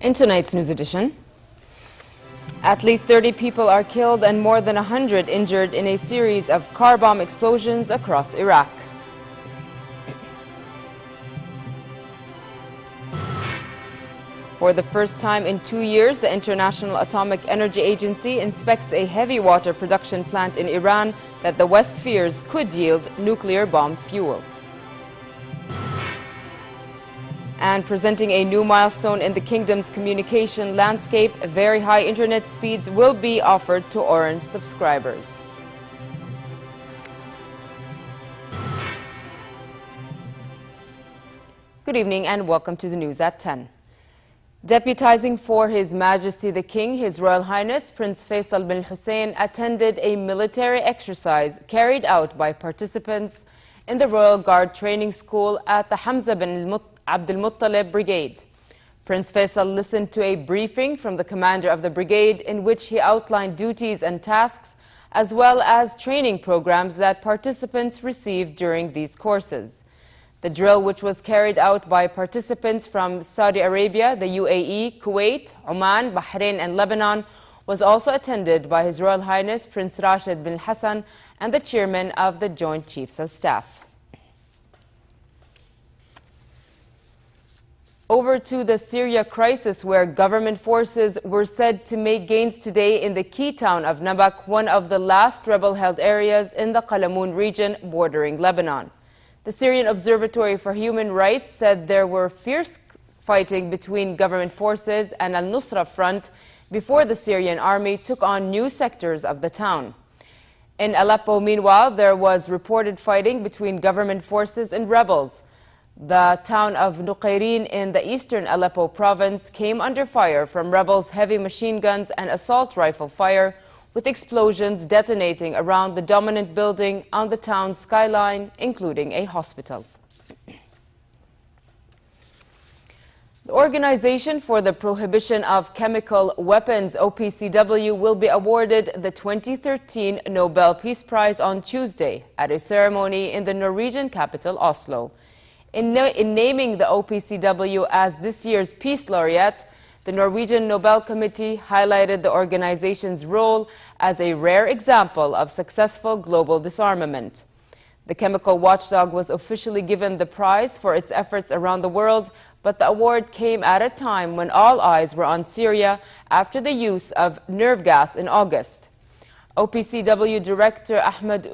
In tonight's news edition, at least 30 people are killed and more than 100 injured in a series of car bomb explosions across Iraq. For the first time in 2 years, the International Atomic Energy Agency inspects a heavy water production plant in Iran that the West fears could yield nuclear bomb fuel. And presenting a new milestone in the kingdom's communication landscape, very high internet speeds will be offered to Orange subscribers. Good evening and welcome to the news at 10. Deputizing for His Majesty the King, His Royal Highness Prince Faisal bin Hussein attended a military exercise carried out by participants in the Royal Guard Training School at the Hamza bin Abdul Muttalib Brigade. Prince Faisal listened to a briefing from the commander of the brigade in which he outlined duties and tasks as well as training programs that participants received during these courses. The drill, which was carried out by participants from Saudi Arabia, the UAE, Kuwait, Oman, Bahrain and Lebanon, was also attended by His Royal Highness Prince Rashid bin Hassan and the chairman of the Joint Chiefs of Staff. Over to the Syria crisis, where government forces were said to make gains today in the key town of Nabak, one of the last rebel-held areas in the Qalamun region bordering Lebanon. The Syrian Observatory for Human Rights said there were fierce fighting between government forces and al-Nusra Front before the Syrian army took on new sectors of the town. In Aleppo, meanwhile, there was reported fighting between government forces and rebels. The town of Nuqayrin in the eastern Aleppo province came under fire from rebels' heavy machine guns and assault rifle fire, with explosions detonating around the dominant building on the town's skyline, including a hospital. The Organization for the Prohibition of Chemical Weapons, OPCW, will be awarded the 2013 Nobel Peace Prize on Tuesday at a ceremony in the Norwegian capital, Oslo. In naming the OPCW as this year's Peace Laureate, the Norwegian Nobel Committee highlighted the organization's role as a rare example of successful global disarmament. The chemical watchdog was officially given the prize for its efforts around the world, but the award came at a time when all eyes were on Syria after the use of nerve gas in August. OPCW Director Ahmed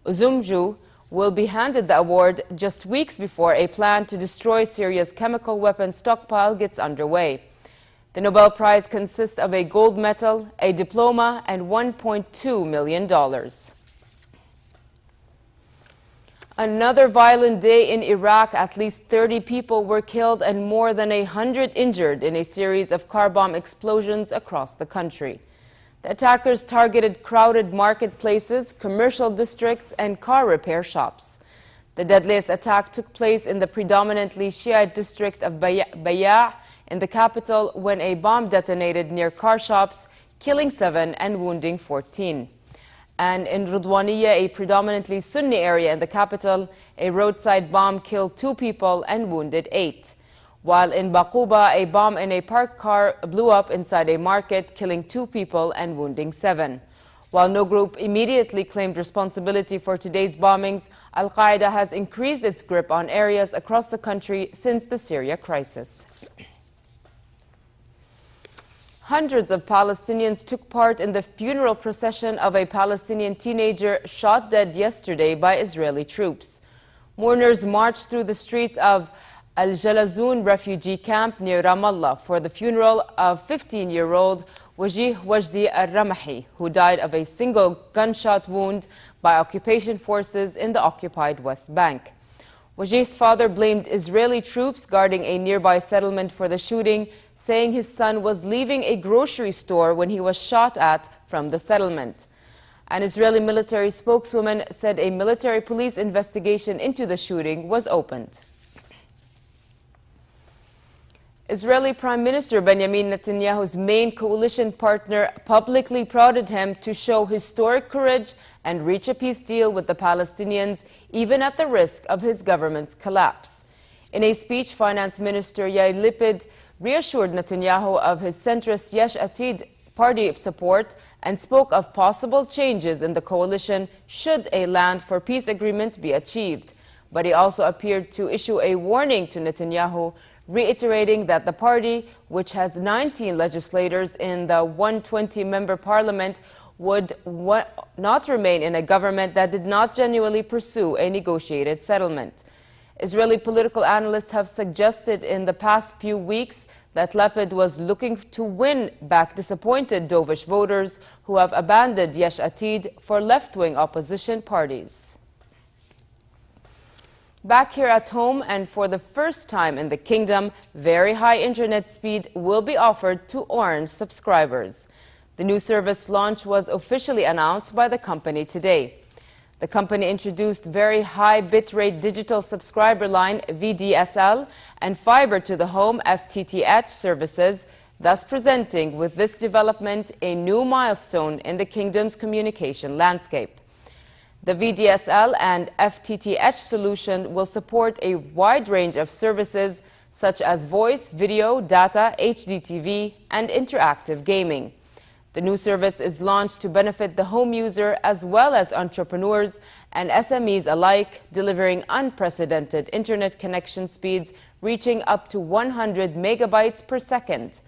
Uzumju will be handed the award just weeks before a plan to destroy Syria's chemical weapons stockpile gets underway. The Nobel Prize consists of a gold medal, a diploma, and $1.2 million. Another violent day in Iraq. At least 30 people were killed and more than 100 injured in a series of car bomb explosions across the country. The attackers targeted crowded marketplaces, commercial districts, and car repair shops. The deadliest attack took place in the predominantly Shiite district of Bay'a in the capital when a bomb detonated near car shops, killing 7 and wounding 14. And in Rudwaniya, a predominantly Sunni area in the capital, a roadside bomb killed 2 people and wounded 8. While in Baquba, a bomb in a parked car blew up inside a market, killing 2 people and wounding 7. While no group immediately claimed responsibility for today's bombings, Al-Qaeda has increased its grip on areas across the country since the Syria crisis. Hundreds of Palestinians took part in the funeral procession of a Palestinian teenager shot dead yesterday by Israeli troops. Mourners marched through the streets of Al-Jalazun refugee camp near Ramallah for the funeral of 15-year-old Wajih Wajdi al-Ramahi, who died of a single gunshot wound by occupation forces in the occupied West Bank. Wajih's father blamed Israeli troops guarding a nearby settlement for the shooting, saying his son was leaving a grocery store when he was shot at from the settlement. An Israeli military spokeswoman said a military police investigation into the shooting was opened. Israeli Prime Minister Benjamin Netanyahu's main coalition partner publicly prodded him to show historic courage and reach a peace deal with the Palestinians, even at the risk of his government's collapse. In a speech, Finance Minister Yair Lapid reassured Netanyahu of his centrist Yesh Atid party support and spoke of possible changes in the coalition should a land for peace agreement be achieved. But he also appeared to issue a warning to Netanyahu, reiterating that the party, which has 19 legislators in the 120-member parliament, would not remain in a government that did not genuinely pursue a negotiated settlement. Israeli political analysts have suggested in the past few weeks that Lapid was looking to win back disappointed Dovish voters who have abandoned Yesh Atid for left-wing opposition parties. Back here at home, and for the first time in the kingdom, very high internet speed will be offered to Orange subscribers. The new service launch was officially announced by the company today. The company introduced very high bitrate digital subscriber line VDSL and fiber to the home FTTH services, thus presenting with this development a new milestone in the kingdom's communication landscape. The VDSL and FTTH solution will support a wide range of services such as voice, video, data, HDTV, and interactive gaming. The new service is launched to benefit the home user as well as entrepreneurs and SMEs alike, delivering unprecedented internet connection speeds reaching up to 100 megabytes per second.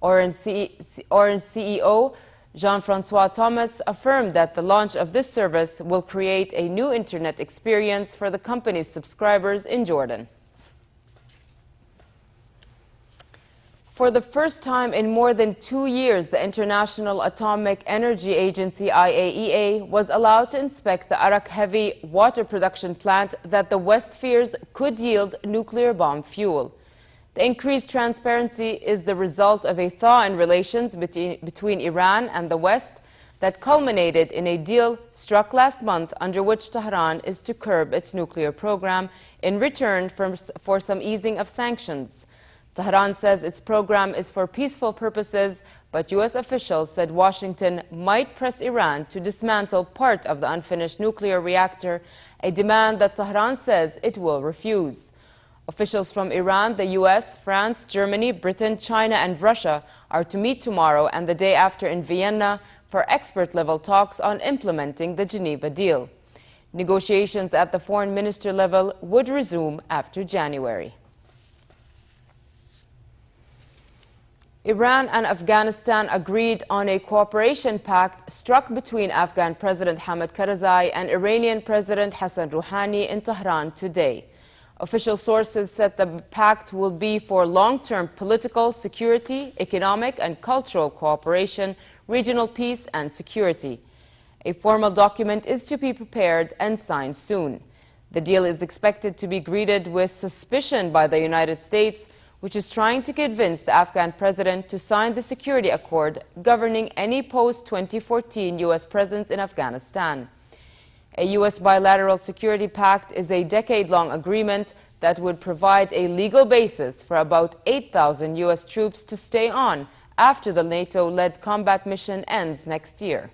Orange CEO Jean-Francois Thomas affirmed that the launch of this service will create a new internet experience for the company's subscribers in Jordan. For the first time in more than 2 years, the International Atomic Energy Agency, IAEA, was allowed to inspect the Arak heavy water production plant that the West fears could yield nuclear bomb fuel. The increased transparency is the result of a thaw in relations between Iran and the West that culminated in a deal struck last month under which Tehran is to curb its nuclear program in return for some easing of sanctions. Tehran says its program is for peaceful purposes, but U.S. officials said Washington might press Iran to dismantle part of the unfinished nuclear reactor, a demand that Tehran says it will refuse. Officials from Iran, the U.S., France, Germany, Britain, China, and Russia are to meet tomorrow and the day after in Vienna for expert-level talks on implementing the Geneva deal. Negotiations at the foreign minister level would resume after January. Iran and Afghanistan agreed on a cooperation pact struck between Afghan President Hamid Karzai and Iranian President Hassan Rouhani in Tehran today. Official sources said the pact will be for long-term political, security, economic and cultural cooperation, regional peace and security. A formal document is to be prepared and signed soon. The deal is expected to be greeted with suspicion by the United States, which is trying to convince the Afghan president to sign the security accord governing any post-2014 U.S. presence in Afghanistan. A U.S. bilateral security pact is a decade-long agreement that would provide a legal basis for about 8,000 U.S. troops to stay on after the NATO-led combat mission ends next year.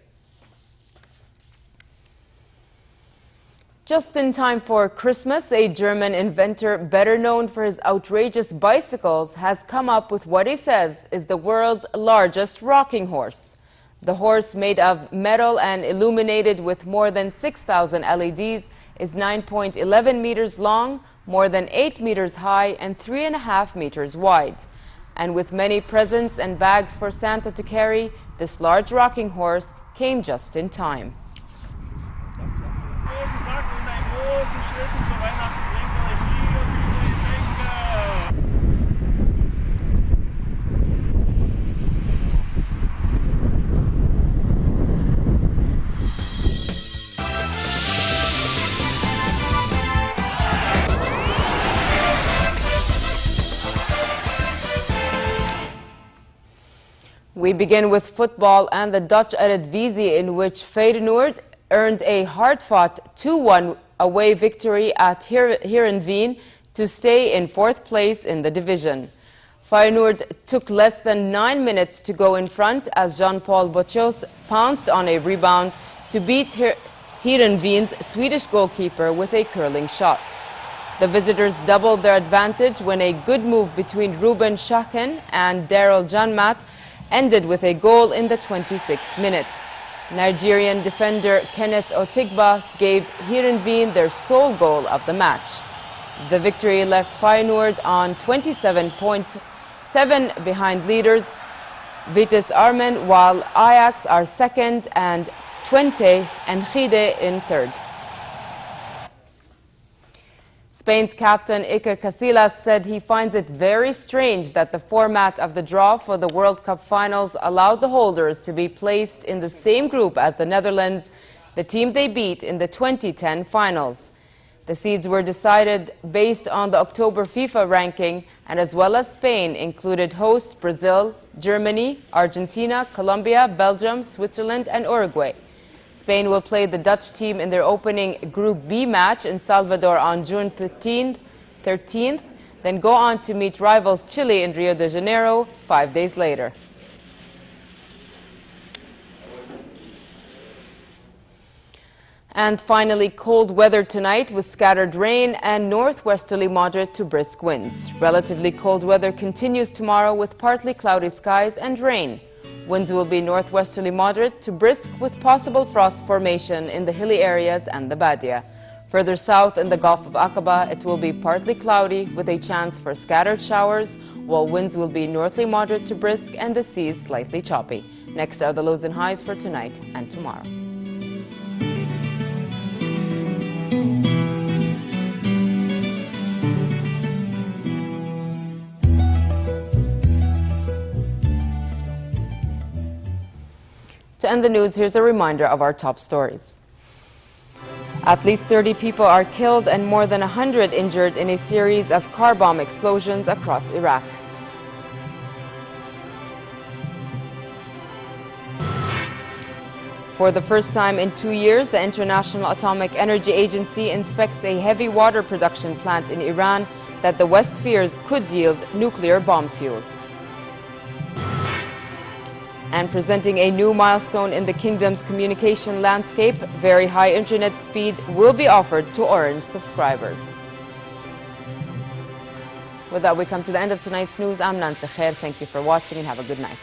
Just in time for Christmas, a German inventor better known for his outrageous bicycles has come up with what he says is the world's largest rocking horse. The horse, made of metal and illuminated with more than 6,000 LEDs, is 9.11 meters long, more than 8 meters high, and 3.5 meters wide. And with many presents and bags for Santa to carry, this large rocking horse came just in time. We begin with football and the Dutch Eredivisie, in which Feyenoord earned a hard-fought 2-1 away victory at Heerenveen to stay in 4th place in the division. Feyenoord took less than 9 minutes to go in front as Jean-Paul Bochos pounced on a rebound to beat Heerenveen's Swedish goalkeeper with a curling shot. The visitors doubled their advantage when a good move between Ruben Shaken and Daryl Janmat ended with a goal in the 26th minute. Nigerian defender Kenneth Otigba gave Heerenveen their sole goal of the match. The victory left Feyenoord on 27.7 behind leaders Vitesse Arnhem, while Ajax are second and Twente and Gide in third. Spain's captain Iker Casillas said he finds it very strange that the format of the draw for the World Cup finals allowed the holders to be placed in the same group as the Netherlands, the team they beat in the 2010 finals. The seeds were decided based on the October FIFA ranking, and as well as Spain included host Brazil, Germany, Argentina, Colombia, Belgium, Switzerland and Uruguay. Spain will play the Dutch team in their opening Group B match in Salvador on June 13th, then go on to meet rivals Chile in Rio de Janeiro 5 days later. And finally, cold weather tonight with scattered rain and northwesterly moderate to brisk winds. Relatively cold weather continues tomorrow with partly cloudy skies and rain. Winds will be northwesterly moderate to brisk with possible frost formation in the hilly areas and the Badia. Further south in the Gulf of Aqaba, it will be partly cloudy with a chance for scattered showers, while winds will be northerly moderate to brisk and the seas slightly choppy. Next are the lows and highs for tonight and tomorrow. To end the news, here's a reminder of our top stories. At least 30 people are killed and more than 100 injured in a series of car bomb explosions across Iraq. For the first time in 2 years, the International Atomic Energy Agency inspects a heavy water production plant in Iran that the West fears could yield nuclear bomb fuel. And presenting a new milestone in the kingdom's communication landscape, very high internet speed will be offered to Orange subscribers. With that, we come to the end of tonight's news. I'm Nancy Khair. Thank you for watching and have a good night.